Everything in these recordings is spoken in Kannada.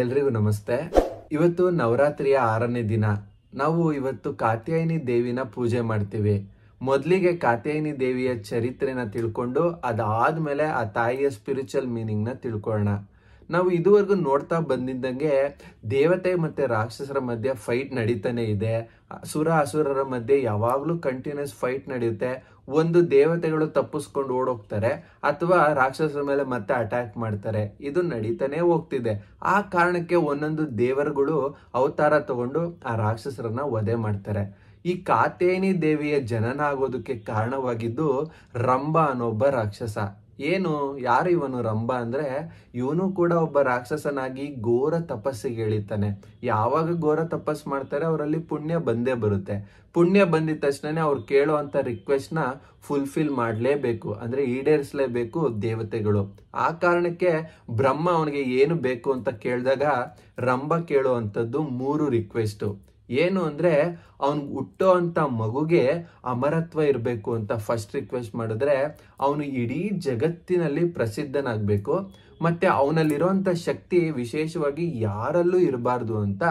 ಎಲ್ರಿಗೂ ನಮಸ್ತೆ. ಇವತ್ತು ನವರಾತ್ರಿಯ 6ನೇ ದಿನ. ನಾವು ಇವತ್ತು ಕಾತ್ಯಾಯಿನಿ ದೇವಿನ ಪೂಜೆ ಮಾಡ್ತೀವಿ. ಮೊದಲಿಗೆ ಕಾತ್ಯಾಯಿನಿ ದೇವಿಯ ಚರಿತ್ರೆನ ತಿಳ್ಕೊಂಡು ಅದಾದ್ಮೇಲೆ ಆ ತಾಯಿಯ ಸ್ಪಿರಿಚುವಲ್ ಮೀನಿಂಗ್ ನ ತಿಳ್ಕೊಳ್ಳೋಣ. ನಾವು ಇದುವರೆಗೂ ನೋಡ್ತಾ ಬಂದಿದ್ದಂಗೆ ದೇವತೆ ಮತ್ತೆ ರಾಕ್ಷಸರ ಮಧ್ಯೆ ಫೈಟ್ ನಡೀತಾನೆ ಇದೆ. ಅಸುರರ ಮಧ್ಯೆ ಯಾವಾಗ್ಲೂ ಕಂಟಿನ್ಯೂಸ್ ಫೈಟ್ ನಡೆಯುತ್ತೆ. ಒಂದು ದೇವತೆಗಳು ತಪ್ಪಿಸ್ಕೊಂಡು ಓಡೋಗ್ತಾರೆ ಅಥವಾ ರಾಕ್ಷಸರ ಮೇಲೆ ಮತ್ತೆ ಅಟ್ಯಾಕ್ ಮಾಡ್ತಾರೆ. ಇದು ನಡೀತಾನೆ ಹೋಗ್ತಿದೆ. ಆ ಕಾರಣಕ್ಕೆ ಒಂದೊಂದು ದೇವರುಗಳು ಅವತಾರ ತಗೊಂಡು ಆ ರಾಕ್ಷಸರನ್ನ ವಧೆ ಮಾಡ್ತಾರೆ. ಈ ಕಾತ್ಯಾಯಿನಿ ದೇವಿಯ ಜನನ ಆಗೋದಕ್ಕೆ ಕಾರಣವಾಗಿದ್ದು ರಂಭ ಅನ್ನೊಬ್ಬ ರಾಕ್ಷಸ. ಯಾರು ಇವನು ರಂಭ ಅಂದ್ರೆ, ಇವನು ಕೂಡ ಒಬ್ಬ ರಾಕ್ಷಸನಾಗಿ ಘೋರ ತಪಸ್ಸಿಗೆ ಇಳಿತಾನೆ. ಯಾವಾಗ ಘೋರ ತಪಸ್ ಮಾಡ್ತಾರೆ ಅವರಲ್ಲಿ ಪುಣ್ಯ ಬಂದೇ ಬರುತ್ತೆ. ಪುಣ್ಯ ಬಂದಿದ ತಕ್ಷಣ ಅವ್ರು ಕೇಳುವಂತ ರಿಕ್ವೆಸ್ಟ್ ನ ಫುಲ್ಫಿಲ್ ಮಾಡ್ಲೇಬೇಕು, ಅಂದ್ರೆ ಈಡೇರಿಸಲೇಬೇಕು ದೇವತೆಗಳು. ಆ ಕಾರಣಕ್ಕೆ ಬ್ರಹ್ಮ ಅವನಿಗೆ ಏನು ಬೇಕು ಅಂತ ಕೇಳಿದಾಗ ರಂಭ ಕೇಳುವಂತದ್ದು 3 ರಿಕ್ವೆಸ್ಟ್. ಅಂದ್ರೆ ಅವನ್ ಹುಟ್ಟೋ ಅಂತ ಮಗುಗೆ ಅಮರತ್ವ ಇರಬೇಕು ಅಂತ ಫಸ್ಟ್ ರಿಕ್ವೆಸ್ಟ್ ಮಾಡಿದ್ರೆ, ಅವನು ಇಡೀ ಜಗತ್ತಿನಲ್ಲಿ ಪ್ರಸಿದ್ಧನಾಗ್ಬೇಕು, ಮತ್ತೆ ಅವನಲ್ಲಿರುವಂತ ಶಕ್ತಿ ವಿಶೇಷವಾಗಿ ಯಾರಲ್ಲೂ ಇರಬಾರ್ದು ಅಂತ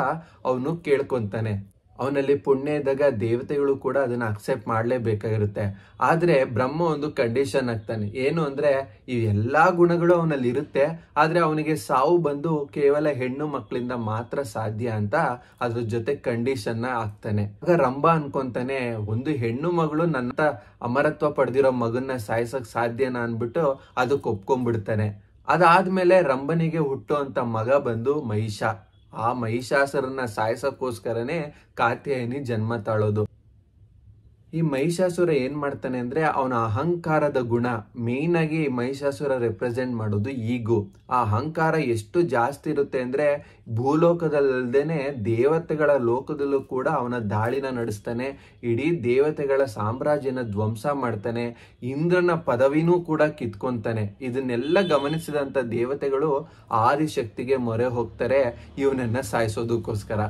ಅವನು ಕೇಳ್ಕೊಂತಾನೆ. ಅವನಲ್ಲಿ ಪುಣ್ಯ ಇದ್ದಾಗ ದೇವತೆಗಳು ಕೂಡ ಅದನ್ನ ಅಕ್ಸೆಪ್ಟ್ ಮಾಡ್ಲೇಬೇಕಾಗಿರುತ್ತೆ. ಆದ್ರೆ ಬ್ರಹ್ಮ ಒಂದು ಕಂಡೀಷನ್ ಹಾಕ್ತಾನೆ. ಅಂದ್ರೆ ಇವೆಲ್ಲಾ ಗುಣಗಳು ಅವನಲ್ಲಿ ಇರುತ್ತೆ, ಆದ್ರೆ ಅವನಿಗೆ ಸಾವು ಬಂದು ಕೇವಲ ಹೆಣ್ಣು ಮಕ್ಕಳಿಂದ ಮಾತ್ರ ಸಾಧ್ಯ ಅಂತ ಅದ್ರ ಜೊತೆ ಕಂಡೀಷನ್ ನ ಹಾಕ್ತಾನೆ. ಆಗ ರಂಭ ಅನ್ಕೊಂತಾನೆ, ಒಂದು ಹೆಣ್ಣು ಮಗಳು ನನ್ನ ಅಮರತ್ವ ಪಡೆದಿರೋ ಮಗನ್ನ ಸಾಯಿಸಕ್ ಸಾಧ್ಯನಾ ಅನ್ಬಿಟ್ಟು ಅದಕ್ಕೆ ಒಪ್ಕೊಂಡ್ಬಿಡ್ತಾನೆ. ಅದಾದ್ಮೇಲೆ ರಂಭನಿಗೆ ಹುಟ್ಟುವಂತ ಮಗ ಬಂದು ಮಹಿಷ. ಆ ಮಹಿಷಾಸುರನ್ನ ಸಾಯಿಸಕ್ಕೋಸ್ಕರನೇ ಕಾತ್ಯಾಯಿನಿ ಜನ್ಮ ತಾಳೋದು. ಈ ಮಹಿಷಾಸುರ ಏನ್ ಮಾಡ್ತಾನೆ ಅಂದ್ರೆ, ಅವನ ಅಹಂಕಾರದ ಗುಣ. ಮೇನ್ ಆಗಿ ಮಹಿಷಾಸುರ ರೆಪ್ರೆಸೆಂಟ್ ಮಾಡೋದು ಈಗೋ. ಆ ಅಹಂಕಾರ ಎಷ್ಟು ಜಾಸ್ತಿ ಇರುತ್ತೆ ಅಂದ್ರೆ, ಭೂಲೋಕದಲ್ಲದೇನೆ ದೇವತೆಗಳ ಲೋಕದಲ್ಲೂ ಕೂಡ ಅವನ ದಾಳಿನ ನಡೆಸ್ತಾನೆ. ಇಡೀ ದೇವತೆಗಳ ಸಾಮ್ರಾಜ್ಯನ ಧ್ವಂಸ ಮಾಡ್ತಾನೆ. ಇಂದ್ರನ ಪದವಿನೂ ಕೂಡ ಕಿತ್ಕೊಂತಾನೆ. ಇದನ್ನೆಲ್ಲ ಗಮನಿಸಿದಂತ ದೇವತೆಗಳು ಆದಿಶಕ್ತಿಗೆ ಮೊರೆ ಹೋಗ್ತಾರೆ ಇವನನ್ನ ಸಾಯಿಸೋದಕ್ಕೋಸ್ಕರ.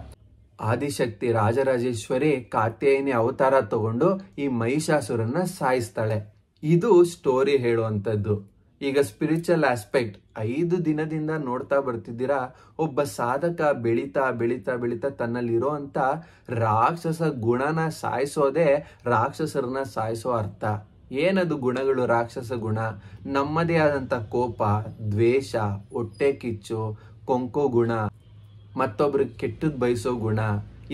ಆದಿಶಕ್ತಿ ರಾಜರಾಜೇಶ್ವರಿ ಕಾತ್ಯಾಯಿನಿ ಅವತಾರ ತಗೊಂಡು ಈ ಮಹಿಷಾಸುರನ್ನ ಸಾಯಿಸ್ತಾಳೆ. ಇದು ಸ್ಟೋರಿ ಹೇಳುವಂಥದ್ದು. ಈಗ ಸ್ಪಿರಿಚುವಲ್ ಆಸ್ಪೆಕ್ಟ್ 5 ದಿನದಿಂದ ನೋಡ್ತಾ ಬರ್ತಿದ್ದೀರಾ. ಒಬ್ಬ ಸಾಧಕ ಬೆಳೀತಾ ಬೆಳೀತಾ ಬೆಳೀತಾ ತನ್ನಲ್ಲಿರೋ ಅಂತ ರಾಕ್ಷಸ ಗುಣನ ಸಾಯಿಸೋದೇ ರಾಕ್ಷಸರನ್ನ ಸಾಯಿಸೋ ಅರ್ಥ. ಏನದು ಗುಣಗಳು? ರಾಕ್ಷಸ ಗುಣ ನಮ್ಮದೇ ಆದಂತ ಕೋಪ, ದ್ವೇಷ, ಹೊಟ್ಟೆ ಕಿಚ್ಚು, ಕೊಂಕೋ ಗುಣ, ಮತ್ತೊಬ್ರಿಗೆ ಕೆಟ್ಟದ್ ಬಯಸೋ ಗುಣ,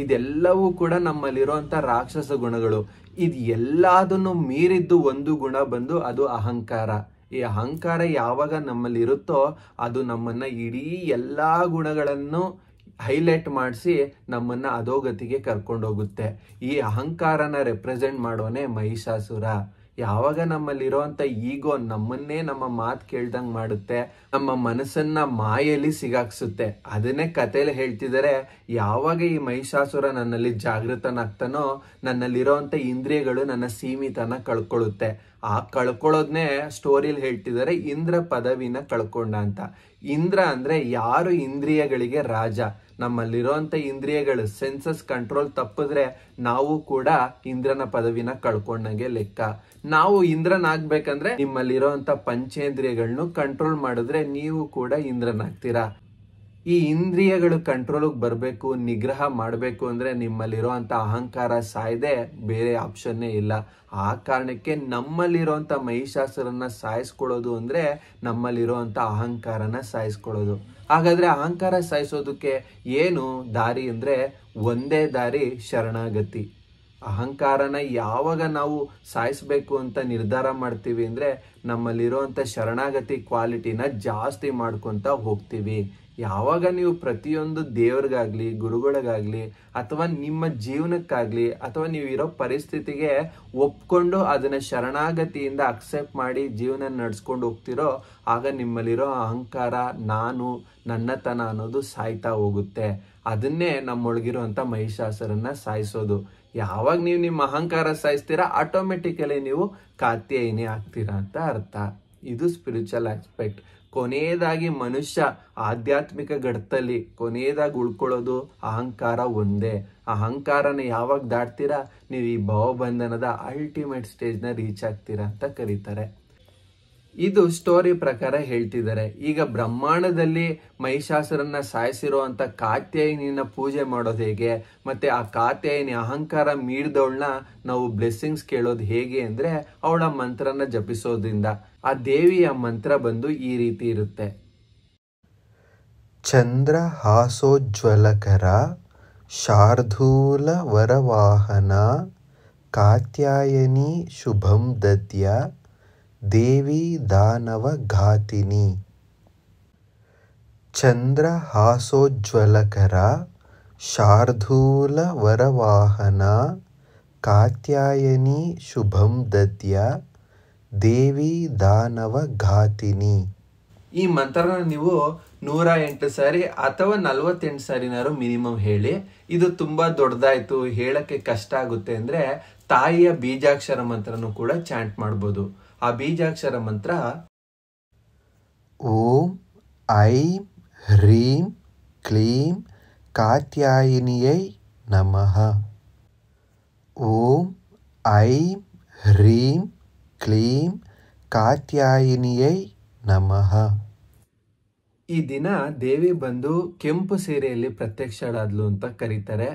ಇದೆಲ್ಲವೂ ಕೂಡ ನಮ್ಮಲ್ಲಿರುವಂತ ರಾಕ್ಷಸ ಗುಣಗಳು. ಇದು ಎಲ್ಲದನ್ನು ಮೀರಿದ್ದು ಒಂದು ಗುಣ ಬಂದು ಅದು ಅಹಂಕಾರ. ಈ ಅಹಂಕಾರ ಯಾವಾಗ ನಮ್ಮಲ್ಲಿ ಇರುತ್ತೋ ಅದು ನಮ್ಮನ್ನ ಇಡೀ ಎಲ್ಲಾ ಗುಣಗಳನ್ನು ಹೈಲೈಟ್ ಮಾಡಿಸಿ ನಮ್ಮನ್ನ ಅಧೋಗತಿಗೆ ಕರ್ಕೊಂಡೋಗುತ್ತೆ. ಈ ಅಹಂಕಾರನ ರೆಪ್ರೆಸೆಂಟ್ ಮಾಡೋನೆ ಮಹಿಷಾಸುರ. ಯಾವಾಗ ನಮ್ಮಲ್ಲಿರುವಂತ ಈಗೋ ನಮ್ಮನ್ನೇ ನಮ್ಮ ಮಾತು ಕೇಳ್ದಂಗ್ ಮಾಡುತ್ತೆ, ನಮ್ಮ ಮನಸ್ಸನ್ನ ಮಾಯೆಯಲ್ಲಿ ಸಿಗಾಕ್ಸುತ್ತೆ. ಅದನ್ನೇ ಕಥೆಯಲ್ಲಿ ಹೇಳ್ತಿದ್ದಾರೆ. ಯಾವಾಗ ಈ ಮಹಿಷಾಸುರ ನನ್ನಲ್ಲಿ ಜಾಗೃತನಾಗ್ತಾನೋ ನನ್ನಲ್ಲಿರೋಂಥ ಇಂದ್ರಿಯಗಳು ನನ್ನ ಸೀಮಿತನ ಕಳ್ಕೊಳ್ಳುತ್ತೆ. ಆ ಕಳ್ಕೊಳ್ಳೋದ್ನೇ ಸ್ಟೋರಿಯಲ್ಲಿ ಹೇಳ್ತಿದ್ದಾರೆ ಇಂದ್ರ ಪದವಿನ ಕಳ್ಕೊಂಡ ಅಂತ. ಇಂದ್ರ ಅಂದ್ರೆ ಯಾರು ಇಂದ್ರಿಯಗಳಿಗೆ ರಾಜ. ನಮ್ಮಲ್ಲಿರುವಂತ ಇಂದ್ರಿಯಗಳು ಸೆನ್ಸಸ್ ಕಂಟ್ರೋಲ್ ತಪ್ಪಿದ್ರೆ ನಾವು ಕೂಡ ಇಂದ್ರನ ಪದವಿನ ಕಳ್ಕೊಂಡಂಗೆ ಲೆಕ್ಕ. ನಾವು ಇಂದ್ರನಾಗ್ಬೇಕಂದ್ರೆ ನಿಮ್ಮಲ್ಲಿರುವಂತ ಪಂಚೇಂದ್ರಿಯಗಳನ್ನು ಕಂಟ್ರೋಲ್ ಮಾಡಿದ್ರೆ ನೀವು ಕೂಡ ಇಂದ್ರನಾಗ್ತೀರಾ. ಈ ಇಂದ್ರಿಯಗಳು ಕಂಟ್ರೋಲ್ಗೆ ಬರಬೇಕು, ನಿಗ್ರಹ ಮಾಡಬೇಕು ಅಂದ್ರೆ ನಿಮ್ಮಲ್ಲಿರುವಂತ ಅಹಂಕಾರ ಸಾಯ್ದೆ ಬೇರೆ ಆಪ್ಷನ್ನೇ ಇಲ್ಲ. ಆ ಕಾರಣಕ್ಕೆ ನಮ್ಮಲ್ಲಿರುವಂತ ಮಹಿಷಾಸುರನ್ನ ಸಾಯಿಸ್ಕೊಳ್ಳೋದು ಅಂದ್ರೆ ನಮ್ಮಲ್ಲಿರುವಂತ ಅಹಂಕಾರನ ಸಾಯಿಸ್ಕೊಳ್ಳೋದು. ಹಾಗಾದ್ರೆ ಅಹಂಕಾರ ಸಾಯಿಸೋದಕ್ಕೆ ಏನು ದಾರಿ ಅಂದ್ರೆ, ಒಂದೇ ದಾರಿ ಶರಣಾಗತಿ. ಅಹಂಕಾರನ ಯಾವಾಗ ನಾವು ಸಾಯಿಸ್ಬೇಕು ಅಂತ ನಿರ್ಧಾರ ಮಾಡ್ತೀವಿ ಅಂದ್ರೆ ನಮ್ಮಲ್ಲಿರುವಂತ ಶರಣಾಗತಿ ಕ್ವಾಲಿಟಿನ ಜಾಸ್ತಿ ಮಾಡ್ಕೊಂತ ಹೋಗ್ತೀವಿ. ಯಾವಾಗ ನೀವು ಪ್ರತಿಯೊಂದು ದೇವ್ರಿಗಾಗ್ಲಿ, ಗುರುಗಳಿಗಾಗ್ಲಿ, ಅಥವಾ ನಿಮ್ಮ ಜೀವನಕ್ಕಾಗ್ಲಿ, ಅಥವಾ ನೀವು ಇರೋ ಪರಿಸ್ಥಿತಿಗೆ ಒಪ್ಕೊಂಡು ಅದನ್ನ ಶರಣಾಗತಿಯಿಂದ ಅಕ್ಸೆಪ್ಟ್ ಮಾಡಿ ಜೀವನ ನಡ್ಸ್ಕೊಂಡು ಹೋಗ್ತಿರೋ, ಆಗ ನಿಮ್ಮಲ್ಲಿರೋ ಅಹಂಕಾರ, ನಾನು, ನನ್ನತನ ಅನ್ನೋದು ಸಾಯ್ತಾ ಹೋಗುತ್ತೆ. ಅದನ್ನೇ ನಮ್ಮೊಳಗಿರುವಂತ ಮಹಿಷಾಸುರನ್ನ ಸಾಯಿಸೋದು. ಯಾವಾಗ ನೀವು ನಿಮ್ಮ ಅಹಂಕಾರ ಸಾಯಿಸ್ತೀರಾ ಆಟೋಮೆಟಿಕಲಿ ನೀವು ಕಾತ್ಯಾಯಿನಿ ಆಗ್ತೀರಾ ಅಂತ ಅರ್ಥ. ಇದು ಸ್ಪಿರಿಚುವಲ್ ಆಸ್ಪೆಕ್ಟ್. ಕೊನೆಯದಾಗಿ ಮನುಷ್ಯ ಆಧ್ಯಾತ್ಮಿಕ ಘಟ್ಟದಲ್ಲಿ ಕೊನೆಯದಾಗಿ ಉಳ್ಕೊಳ್ಳೋದು ಅಹಂಕಾರ ಒಂದೇ. ಅಹಂಕಾರನ ಯಾವಾಗ ದಾಟ್ತೀರಾ ನೀವು ಈ ಭಾವಬಂಧನದ ಅಲ್ಟಿಮೇಟ್ ಸ್ಟೇಜ್ನ ರೀಚ್ ಆಗ್ತೀರಾ ಅಂತ ಕರೀತಾರೆ. ಇದು ಸ್ಟೋರಿ ಪ್ರಕಾರ ಹೇಳ್ತಿದ್ದಾರೆ. ಈಗ ಬ್ರಹ್ಮಾಂಡದಲ್ಲಿ ಮಹಿಷಾಸುರನ್ನ ಸಾಯಿಸಿರುವಂತ ಕಾತ್ಯಾಯಿನಿನ ಪೂಜೆ ಮಾಡೋದು ಹೇಗೆ, ಮತ್ತೆ ಆ ಕಾತ್ಯಾಯಿನಿ ಅಹಂಕಾರ ಮೀರಿದವಳನ್ನ ನಾವು ಬ್ಲೆಸ್ಸಿಂಗ್ಸ್ ಕೇಳೋದು ಹೇಗೆ ಅಂದ್ರೆ ಅವಳ ಮಂತ್ರನ ಜಪಿಸೋದ್ರಿಂದ. ಆ ದೇವಿಯ ಮಂತ್ರ ಬಂದು ಈ ರೀತಿ ಇರುತ್ತೆ. ಚಂದ್ರ ಹಾಸೋಜ್ವಲಕರ ಶಾರ್ದೂಲ ವರವಾಹನ ಕಾತ್ಯಾಯನಿ ಶುಭಂ ದದ್ಯ ದೇವಿ ದಾನವ ಘಾತಿನಿ. ಚಂದ್ರ ಹಾಸೋಜ್ವಲಕರ ಶಾರ್ದೂಲ ವರವಾಹನ ಕಾತ್ಯಾಯನಿ ಶುಭಂ ದದ್ಯ ದೇವಿ ದಾನವ ಘಾತಿನಿ. ಈ ಮಂತ್ರನ ನೀವು 108 ಸಾರಿ ಅಥವಾ 48 ಸಾರಿನಾರು ಮಿನಿಮಮ್ ಹೇಳಿ. ಇದು ತುಂಬಾ ದೊಡ್ಡದಾಯ್ತು, ಹೇಳಕ್ಕೆ ಕಷ್ಟ ಆಗುತ್ತೆ ಅಂದ್ರೆ ತಾಯಿಯ ಬೀಜಾಕ್ಷರ ಮಂತ್ರನೂ ಕೂಡ ಚಾಂಟ್ ಮಾಡ್ಬೋದು. ಆ ಬೀಜಾಕ್ಷರ ಮಂತ್ರ ಓಂ ಐಂ ಹ್ರೀಂ ಕ್ಲೀಂ ಕಾತ್ಯಾಯಿನಿಯೈ ನಮಃ. ಓಂ ಐಂ ಹ್ರೀಂ ಕ್ಲೀಂ ಕಾತ್ಯಾಯಿನಿಯೈ ನಮಃ. ಈ ದಿನ ದೇವಿ ಬಂದು ಕೆಂಪು ಸೀರೆಯಲ್ಲಿ ಪ್ರತ್ಯಕ್ಷಳಾದ್ಲು ಅಂತ ಕರೀತಾರೆ.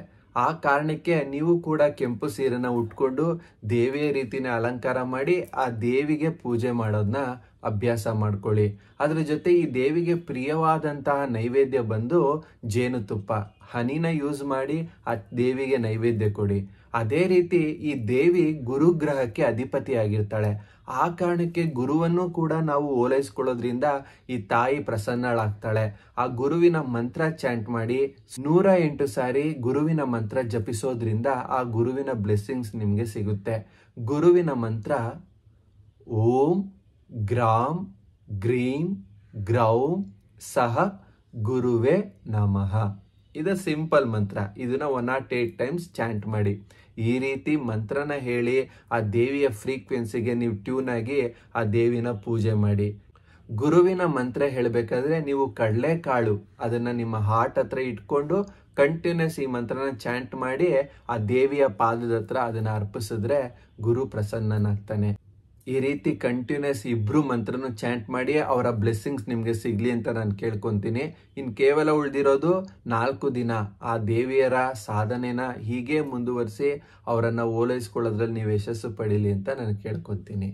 ಆ ಕಾರಣಕ್ಕೆ ನೀವು ಕೂಡ ಕೆಂಪು ಸೀರೆನ ಉಟ್ಕೊಂಡು ದೇವಿಯ ರೀತಿನ ಅಲಂಕಾರ ಮಾಡಿ ಆ ದೇವಿಗೆ ಪೂಜೆ ಮಾಡೋದನ್ನ ಅಭ್ಯಾಸ ಮಾಡ್ಕೊಳ್ಳಿ. ಅದ್ರ ಜೊತೆ ಈ ದೇವಿಗೆ ಪ್ರಿಯವಾದಂತಹ ನೈವೇದ್ಯ ಬಂದು ಜೇನುತುಪ್ಪ, ಹನಿನ ಯೂಸ್ ಮಾಡಿ ಆ ದೇವಿಗೆ ನೈವೇದ್ಯ ಕೊಡಿ. ಅದೇ ರೀತಿ ಈ ದೇವಿ ಗುರುಗ್ರಹಕ್ಕೆ ಅಧಿಪತಿ ಆಗಿರ್ತಾಳೆ. ಆ ಕಾರಣಕ್ಕೆ ಗುರುವನ್ನು ಕೂಡ ನಾವು ಓಲೈಸ್ಕೊಳ್ಳೋದ್ರಿಂದ ಈ ತಾಯಿ ಪ್ರಸನ್ನಳಾಗ್ತಾಳೆ. ಆ ಗುರುವಿನ ಮಂತ್ರ ಚಾಂಟ್ ಮಾಡಿ 108 ಸಾರಿ ಗುರುವಿನ ಮಂತ್ರ ಜಪಿಸೋದ್ರಿಂದ ಆ ಗುರುವಿನ ಬ್ಲೆಸ್ಸಿಂಗ್ಸ್ ನಿಮಗೆ ಸಿಗುತ್ತೆ. ಗುರುವಿನ ಮಂತ್ರ ಓಂ ಗ್ರಾಂ ಗ್ರೀಂ ಗ್ರೌಂ ಸಹ ಗುರುವೇ ನಮಃ. ಇದು ಸಿಂಪಲ್ ಮಂತ್ರ. ಇದನ್ನ 108 ಟೈಮ್ಸ್ ಚಾಂಟ್ ಮಾಡಿ. ಈ ರೀತಿ ಮಂತ್ರನ ಹೇಳಿ ಆ ದೇವಿಯ ಫ್ರೀಕ್ವೆನ್ಸಿಗೆ ನೀವು ಟ್ಯೂನ್ ಆಗಿ ಆ ದೇವಿನ ಪೂಜೆ ಮಾಡಿ. ಗುರುವಿನ ಮಂತ್ರ ಹೇಳಬೇಕಾದ್ರೆ ನೀವು ಕಡಲೆಕಾಳು ಅದನ್ನ ನಿಮ್ಮ ಹಾರ್ಟ್ ಹತ್ರ ಇಟ್ಕೊಂಡು ಕಂಟಿನ್ಯೂಸ್ ಈ ಮಂತ್ರನ ಚಾಂಟ್ ಮಾಡಿ ಆ ದೇವಿಯ ಪಾದದ ಹತ್ರ ಅದನ್ನ ಅರ್ಪಿಸಿದ್ರೆ ಗುರು ಪ್ರಸನ್ನನಾಗ್ತಾನೆ. ಈ ರೀತಿ ಕಂಟಿನ್ಯೂಸ್ ಇಬ್ರು ಮಂತ್ರನು ಚಾಂಟ್ ಮಾಡಿ ಅವರ ಬ್ಲೆಸ್ಸಿಂಗ್ಸ್ ನಿಮ್ಗೆ ಸಿಗ್ಲಿ ಅಂತ ನಾನು ಕೇಳ್ಕೊಂತೀನಿ. ಇನ್ ಕೇವಲ ಉಳಿದಿರೋದು 4 ದಿನ. ಆ ದೇವಿಯರ ಸಾಧನೆನ ಹೀಗೆ ಮುಂದುವರಿಸಿ ಅವರನ್ನ ಓಲೈಸ್ಕೊಳ್ಳೋದ್ರಲ್ಲಿ ನೀವು ಯಶಸ್ಸು ಪಡೀಲಿ ಅಂತ ನಾನು ಕೇಳ್ಕೊಂತೀನಿ.